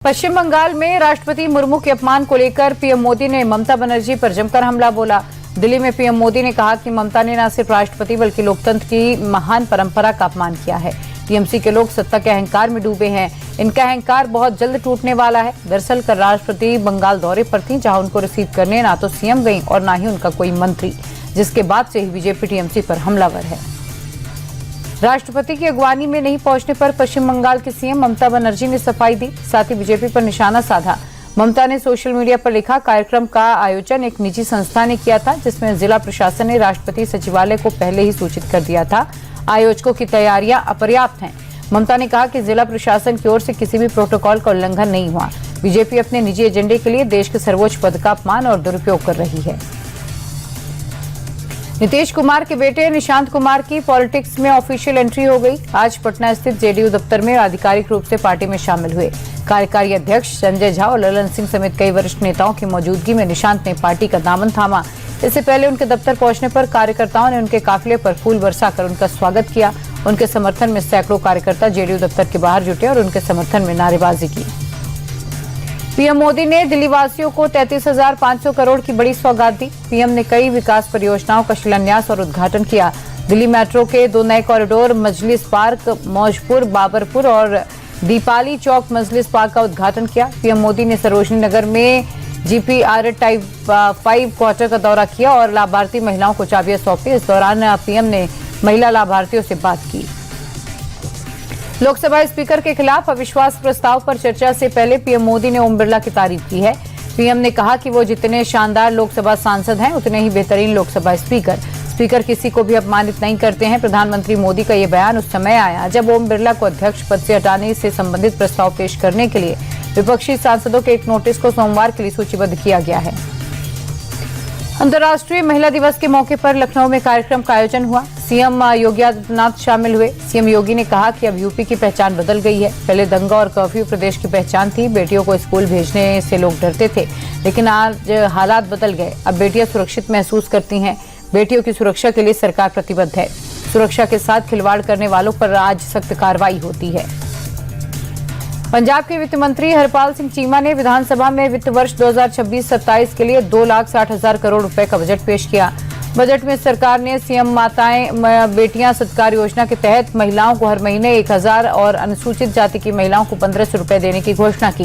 पश्चिम बंगाल में राष्ट्रपति मुर्मू के अपमान को लेकर पीएम मोदी ने ममता बनर्जी पर जमकर हमला बोला। दिल्ली में पीएम मोदी ने कहा कि ममता ने न सिर्फ राष्ट्रपति बल्कि लोकतंत्र की महान परंपरा का अपमान किया है। टीएमसी के लोग सत्ता के अहंकार में डूबे हैं। इनका अहंकार बहुत जल्द टूटने वाला है। दरअसल कल राष्ट्रपति बंगाल दौरे पर थी, जहां उनको रिसीव करने ना तो सीएम गई और ना ही उनका कोई मंत्री, जिसके बाद से ही बीजेपी टीएमसी पर हमलावर है। राष्ट्रपति की अगवानी में नहीं पहुंचने पर पश्चिम बंगाल की सीएम ममता बनर्जी ने सफाई दी, साथ ही बीजेपी पर निशाना साधा। ममता ने सोशल मीडिया पर लिखा, कार्यक्रम का आयोजन एक निजी संस्था ने किया था, जिसमें जिला प्रशासन ने राष्ट्रपति सचिवालय को पहले ही सूचित कर दिया था। आयोजकों की तैयारियां अपर्याप्त हैं। ममता ने कहा कि जिला प्रशासन की ओर से किसी भी प्रोटोकॉल का उल्लंघन नहीं हुआ। बीजेपी अपने निजी एजेंडे के लिए देश के सर्वोच्च पद का अपमान और दुरुपयोग कर रही है। नीतीश कुमार के बेटे निशांत कुमार की पॉलिटिक्स में ऑफिशियल एंट्री हो गई। आज पटना स्थित जेडीयू दफ्तर में आधिकारिक रूप से पार्टी में शामिल हुए। कार्यकारी अध्यक्ष संजय झा और ललन सिंह समेत कई वरिष्ठ नेताओं की मौजूदगी में निशांत ने पार्टी का दामन थामा। इससे पहले उनके दफ्तर पहुंचने पर कार्यकर्ताओं ने उनके काफिले पर फूल बरसाकर उनका स्वागत किया। उनके समर्थन में सैकड़ों कार्यकर्ता जेडीयू दफ्तर के बाहर जुटे और उनके समर्थन में नारेबाजी की। पीएम मोदी ने दिल्ली वासियों को 33,500 करोड़ की बड़ी सौगात दी। पीएम ने कई विकास परियोजनाओं का शिलान्यास और उद्घाटन किया। दिल्ली मेट्रो के 2 नए कॉरिडोर मजलिस पार्क, मौजपुर, बाबरपुर और दीपाली चौक मजलिस पार्क का उद्घाटन किया। पीएम मोदी ने सरोजनी नगर में जीपीआर टाइप 5 क्वार्टर का दौरा किया और लाभार्थी महिलाओं को चाबियां सौंपी। इस दौरान पीएम ने महिला लाभार्थियों से बात की। लोकसभा स्पीकर के खिलाफ अविश्वास प्रस्ताव पर चर्चा से पहले पीएम मोदी ने ओम बिरला की तारीफ की है। पीएम ने कहा कि वो जितने शानदार लोकसभा सांसद हैं, उतने ही बेहतरीन लोकसभा स्पीकर किसी को भी अपमानित नहीं करते हैं। प्रधानमंत्री मोदी का ये बयान उस समय आया जब ओम बिरला को अध्यक्ष पद से हटाने से संबंधित प्रस्ताव पेश करने के लिए विपक्षी सांसदों के एक नोटिस को सोमवार के लिए सूचीबद्ध किया गया है। अंतर्राष्ट्रीय महिला दिवस के मौके पर लखनऊ में कार्यक्रम का आयोजन हुआ। सीएम योगी आदित्यनाथ शामिल हुए। सीएम योगी ने कहा कि अब यूपी की पहचान बदल गई है। पहले दंगा और कर्फ्यू प्रदेश की पहचान थी। बेटियों को स्कूल भेजने से लोग डरते थे, लेकिन आज हालात बदल गए। अब बेटियां सुरक्षित महसूस करती हैं। बेटियों की सुरक्षा के लिए सरकार प्रतिबद्ध है। सुरक्षा के साथ खिलवाड़ करने वालों पर आज सख्त कार्रवाई होती है। पंजाब के वित्त मंत्री हरपाल सिंह चीमा ने विधानसभा में वित्त वर्ष 2026-27 के लिए 2,60,000 करोड़ रुपए का बजट पेश किया। बजट में सरकार ने सीएम माताएं बेटियां सत्कार योजना के तहत महिलाओं को हर महीने 1,000 और अनुसूचित जाति की महिलाओं को 1,500 रुपए देने की घोषणा की।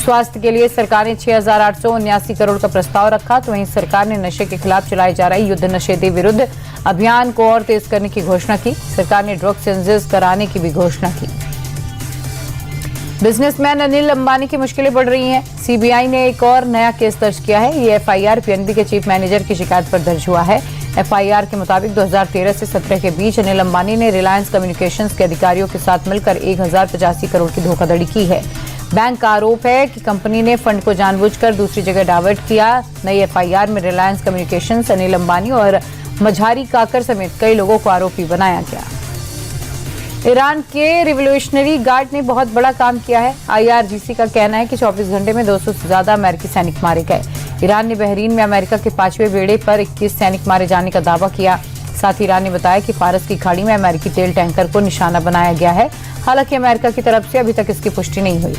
स्वास्थ्य के लिए सरकार ने 6,879 करोड़ का प्रस्ताव रखा। तो वहीं सरकार ने नशे के खिलाफ चलाए जा रहे युद्ध नशे विरुद्ध अभियान को और तेज करने की घोषणा की। सरकार ने ड्रग सेंसस कराने की भी घोषणा की। बिजनेसमैन अनिल अंबानी की मुश्किलें बढ़ रही हैं। सीबीआई ने एक और नया केस दर्ज किया है। ये एफआईआर पीएनबी के चीफ मैनेजर की शिकायत पर दर्ज हुआ है। एफआईआर के मुताबिक 2013 से 17 के बीच अनिल अंबानी ने रिलायंस कम्युनिकेशंस के अधिकारियों के साथ मिलकर 1,085 करोड़ की धोखाधड़ी की है। बैंक का आरोप है कि कंपनी ने फंड को जानबूझकर दूसरी जगह डाइवर्ट किया। नई एफआईआर में रिलायंस कम्युनिकेशंस, अनिल अंबानी और मझारी काकर समेत कई लोगों को आरोपी बनाया गया। ईरान के रिवोल्यूशनरी गार्ड ने बहुत बड़ा काम किया है। आईआरजीसी का कहना है कि 24 घंटे में 200 से ज्यादा अमेरिकी सैनिक मारे गए। ईरान ने बहरीन में अमेरिका के 5वें बेड़े पर 21 सैनिक मारे जाने का दावा किया। साथ ही ईरान ने बताया कि फारस की खाड़ी में अमेरिकी तेल टैंकर को निशाना बनाया गया है। हालांकि अमेरिका की तरफ से अभी तक इसकी पुष्टि नहीं हुई।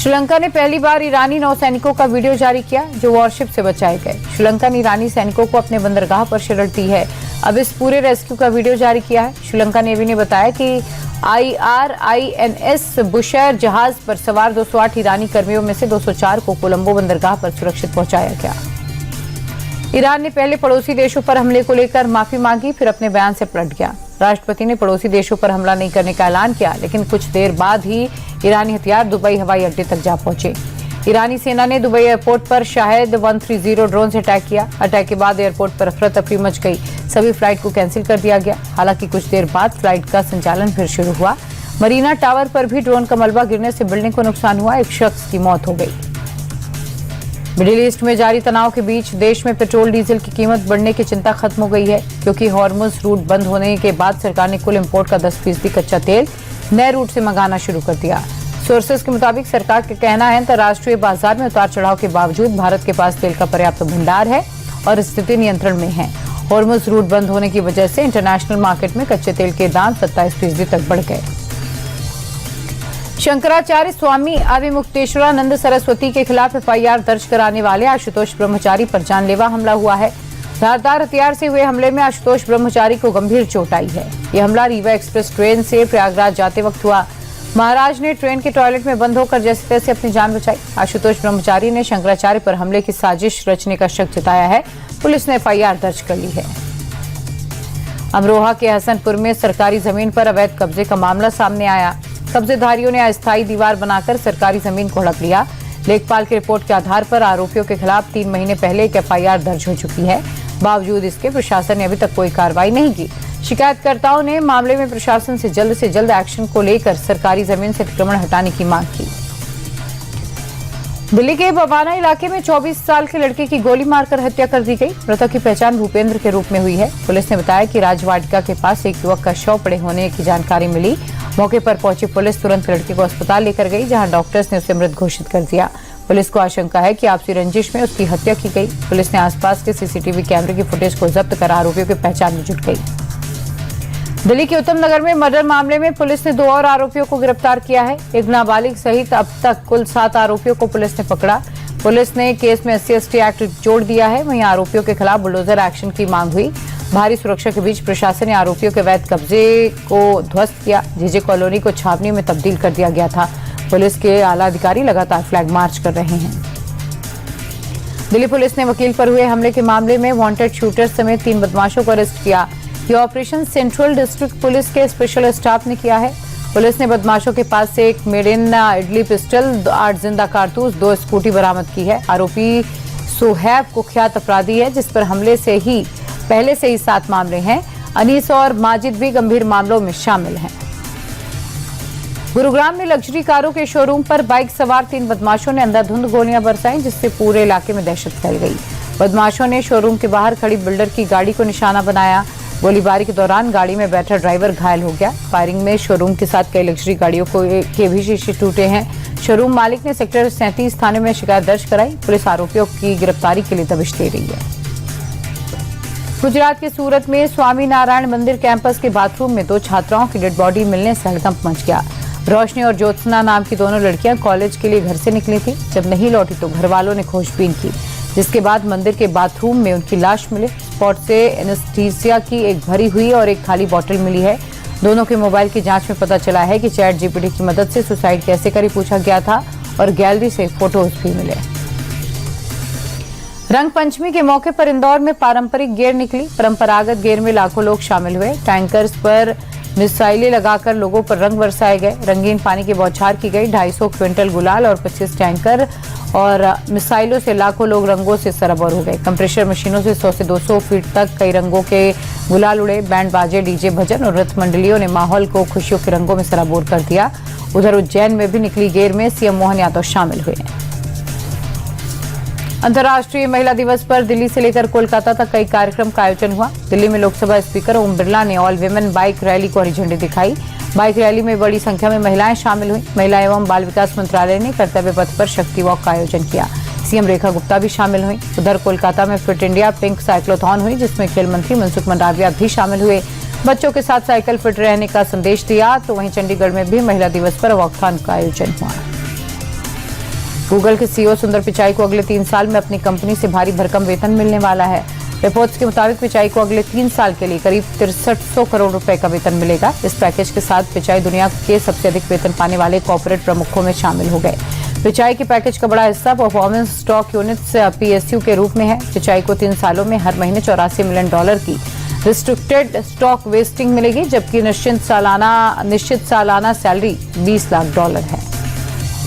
श्रीलंका ने पहली बार ईरानी नौसैनिकों का वीडियो जारी किया, जो वॉरशिप से बचाए गए। श्रीलंका ने ईरानी सैनिकों को अपने बंदरगाह पर शरण दी है। अब इस पूरे रेस्क्यू का वीडियो जारी किया है। श्रीलंका नेवी ने बताया कि IRINS बुशर जहाज पर सवार 208 ईरानी कर्मियों में से 204 को कोलंबो बंदरगाह पर सुरक्षित पहुंचाया गया। ईरान ने पहले पड़ोसी देशों पर हमले को लेकर माफी मांगी, फिर अपने बयान से पलट गया। राष्ट्रपति ने पड़ोसी देशों पर हमला नहीं करने का ऐलान किया, लेकिन कुछ देर बाद ही ईरानी हथियार दुबई हवाई अड्डे तक जा पहुंचे। ईरानी सेना ने दुबई एयरपोर्ट पर शाहिद 130 ड्रोन से अटैक किया। अटैक के बाद एयरपोर्ट पर अफरा तफरी मच गई। सभी फ्लाइट को कैंसिल कर दिया गया। हालांकि कुछ देर बाद फ्लाइट का संचालन फिर शुरू हुआ। मरीना टावर पर भी ड्रोन का मलबा गिरने से बिल्डिंग को नुकसान हुआ। एक शख्स की मौत हो गई। मिडिल ईस्ट में जारी तनाव के बीच देश में पेट्रोल डीजल की कीमत बढ़ने की चिंता खत्म हो गई है, क्योंकि हॉर्मुज रूट बंद होने के बाद सरकार ने कुल इंपोर्ट का 10% कच्चा तेल नए रूट से मंगाना शुरू कर दिया। सोर्सेज के मुताबिक सरकार का कहना है अंतर्राष्ट्रीय बाजार में उतार चढ़ाव के बावजूद भारत के पास तेल का पर्याप्त भंडार है और स्थिति नियंत्रण में है। हॉर्मुज रूट बंद होने की वजह से इंटरनेशनल मार्केट में कच्चे तेल के दाम 27% तक बढ़ गए। शंकराचार्य स्वामी अविमुक्तेश्वरानंद सरस्वती के खिलाफ एफआईआर दर्ज कराने वाले आशुतोष ब्रह्मचारी पर जानलेवा हमला हुआ है। धारदार हथियार से हुए हमले में आशुतोष ब्रह्मचारी को गंभीर चोट आई है। यह हमला रीवा एक्सप्रेस ट्रेन से प्रयागराज जाते वक्त हुआ। महाराज ने ट्रेन के टॉयलेट में बंद होकर जैसे तैसे अपनी जान बचाई। आशुतोष ब्रह्मचारी ने शंकराचार्य पर हमले की साजिश रचने का शक जताया है। पुलिस ने एफआईआर दर्ज कर ली है। अमरोहा के हसनपुर में सरकारी जमीन पर अवैध कब्जे का मामला सामने आया। कब्जेधारियों ने अस्थायी दीवार बनाकर सरकारी जमीन को हड़प लिया। लेखपाल की रिपोर्ट के आधार पर आरोपियों के खिलाफ 3 महीने पहले एक एफआईआर दर्ज हो चुकी है। बावजूद इसके प्रशासन ने अभी तक कोई कार्रवाई नहीं की। शिकायतकर्ताओं ने मामले में प्रशासन से जल्द एक्शन को लेकर सरकारी जमीन से अतिक्रमण हटाने की मांग की। दिल्ली के बवाना इलाके में 24 साल के लड़के की गोली मारकर हत्या कर दी गई। मृतक की पहचान भूपेंद्र के रूप में हुई है। पुलिस ने बताया कि राजवाटिका के पास एक युवक का शव पड़े होने की जानकारी मिली। मौके पर पहुंची पुलिस तुरंत लड़के को अस्पताल लेकर गई, जहां डॉक्टर्स ने उसे मृत घोषित कर दिया। पुलिस को आशंका है कि आपसी रंजिश में उसकी हत्या की गई। पुलिस ने आसपास के सीसीटीवी कैमरे की फुटेज को जब्त कर आरोपियों की पहचान में जुट गई। दिल्ली के उत्तम नगर में मर्डर मामले में पुलिस ने 2 और आरोपियों को गिरफ्तार किया है। एक नाबालिग सहित अब तक कुल 7 आरोपियों को पुलिस ने पकड़ा। पुलिस ने केस में SC/ST एक्ट जोड़ दिया है। वहीं आरोपियों के खिलाफ बुलडोजर एक्शन की मांग हुई। भारी सुरक्षा के बीच प्रशासन ने आरोपियों के अवैध कब्जे को ध्वस्त किया। जेजे कॉलोनी को छावनी में तब्दील कर दिया गया था। पुलिस के आला अधिकारी लगातार फ्लैग मार्च कर रहे हैं। दिल्ली पुलिस ने वकील पर हुए हमले के मामले में वांटेड शूटर समेत 3 बदमाशों को अरेस्ट किया। यह ऑपरेशन सेंट्रल डिस्ट्रिक्ट पुलिस के स्पेशल स्टाफ ने किया है। पुलिस ने बदमाशों के पास से एक मेड इन इडली पिस्टल, 8 जिंदा कारतूस, 2 स्कूटी बरामद की है। आरोपी सुहैब कुख्यात अपराधी है, जिस पर हमले से ही पहले से ही 7 मामले हैं। अनीस और माजिद भी गंभीर मामलों में शामिल हैं। गुरुग्राम में लग्जरी कारों के शोरूम पर बाइक सवार 3 बदमाशों ने अंधाधुंध गोलियां बरसाई, जिससे पूरे इलाके में दहशत फैल गई। बदमाशों ने शोरूम के बाहर खड़ी बिल्डर की गाड़ी को निशाना बनाया। गोलीबारी के दौरान गाड़ी में बैठा ड्राइवर घायल हो गया। फायरिंग में शोरूम के साथ कई लग्जरी गाड़ियों के भी शीशे टूटे हैं। शोरूम मालिक ने सेक्टर 37 थाने में शिकायत दर्ज कराई। पुलिस आरोपियों की गिरफ्तारी के लिए दबिश दे रही है। गुजरात के सूरत में स्वामी नारायण मंदिर कैंपस के बाथरूम में 2 छात्राओं की डेड बॉडी मिलने से हड़कंप मच गया। रोशनी और ज्योत्सना नाम की दोनों लड़कियां कॉलेज के लिए घर से निकली थी। जब नहीं लौटी तो घर वालों ने खोजबीन की, जिसके बाद मंदिर के बाथरूम में उनकी लाश मिली। स्पॉट से एनेस्थीसिया की एक भरी हुई और एक खाली बोतल मिली है। दोनों के मोबाइल की जांच में पता चला है कि चैट जीपीटी की मदद से सुसाइड कैसे करी पूछा गया था और गैलरी से फोटोज भी मिले। रंग पंचमी के मौके पर इंदौर में पारंपरिक गेर निकली। परंपरागत गेर में लाखों लोग शामिल हुए। टैंकर्स पर मिसाइलें लगाकर लोगों पर रंग बरसाए गए। रंगीन पानी की बौछार की गई। 250 क्विंटल गुलाल और 25 टैंकर और मिसाइलों से लाखों लोग रंगों से सरबोर हो गए। कंप्रेशर मशीनों से 100 से 200 फीट तक कई रंगों के गुलाल उड़े। बैंड बाजे, डीजे, भजन और रथ मंडलियों ने माहौल को खुशियों के रंगों में सराबोर कर दिया। उधर उज्जैन में भी निकली गेर में सीएम मोहन यादव शामिल हुए। अंतर्राष्ट्रीय महिला दिवस पर दिल्ली से लेकर कोलकाता तक कई कार्यक्रम का आयोजन हुआ। दिल्ली में लोकसभा स्पीकर ओम बिरला ने ऑल विमेन बाइक रैली को हरी झंडी दिखाई। बाइक रैली में बड़ी संख्या में महिलाएं शामिल हुई। महिला एवं बाल विकास मंत्रालय ने कर्तव्य पथ पर शक्ति वॉक का आयोजन किया। सीएम रेखा गुप्ता भी शामिल हुई। उधर कोलकाता में फिट इंडिया पिंक साइक्लोथॉन हुई, जिसमें खेल मंत्री मनसुख मंडाविया भी शामिल हुए। बच्चों के साथ साइकिल फिट रहने का संदेश दिया। तो वहीं चंडीगढ़ में भी महिला दिवस पर वॉकथॉन का आयोजन हुआ। गूगल के सीईओ सुंदर पिचाई को अगले 3 साल में अपनी कंपनी से भारी भरकम वेतन मिलने वाला है। रिपोर्ट्स के मुताबिक पिचाई को अगले 3 साल के लिए करीब 6300 करोड़ रुपए का वेतन मिलेगा। इस पैकेज के साथ पिचाई दुनिया के सबसे अधिक वेतन पाने वाले कॉर्पोरेट प्रमुखों में शामिल हो गए। पिचाई के पैकेज का बड़ा हिस्सा परफॉर्मेंस स्टॉक यूनिट्स PSU के रूप में है। पिचाई को 3 सालों में हर महीने $84 मिलियन की रिस्ट्रिक्टेड स्टॉक वेस्टिंग मिलेगी, जबकि निश्चित सालाना सैलरी $20 लाख है।